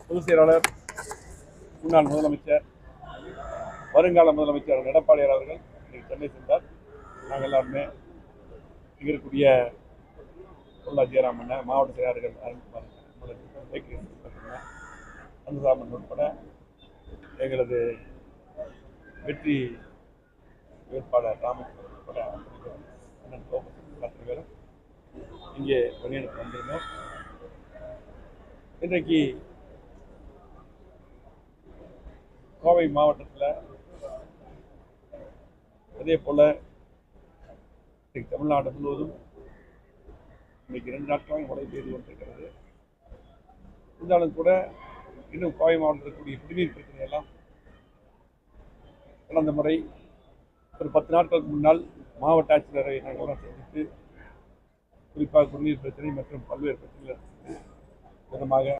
பொதுச் செயலாளர், முன்னாள் முதலமைச்சர், வருங்கால முதலமைச்சர் எடப்பாடியார் அவர்கள் இன்னைக்கு சென்னை சென்றார். நாங்கள் எல்லாருமே இங்கே இருக்கக்கூடிய பொருளா ஜெயராமன், மாவட்ட செயலாளர்கள் அனுராமன் உட்பட எங்களது வெற்றி வேட்பாளர் ராமச்சந்திரன் உட்பட அண்ணன் அத்தனை பேரும் இங்கே பணியெடுத்து வந்திருந்தோம். இன்றைக்கு கோவை மாவட்டத்தில் அதே போல தமிழ்நாடு முழுவதும் இன்னைக்கு 2 நாட்களாக மழை பெய்து கொண்டிருக்கிறது. இருந்தாலும் கூட இன்னும் கோவை மாவட்டத்தில் இருக்கக்கூடிய குடிநீர் பிரச்சனை எல்லாம் கடந்த முறை ஒரு 10 நாட்களுக்கு முன்னால் மாவட்ட ஆட்சியரை நாங்கள் சந்தித்து குறிப்பாக குடிநீர் பிரச்சனை மற்றும் பல்வேறு பிரச்சனைகள் விதமாக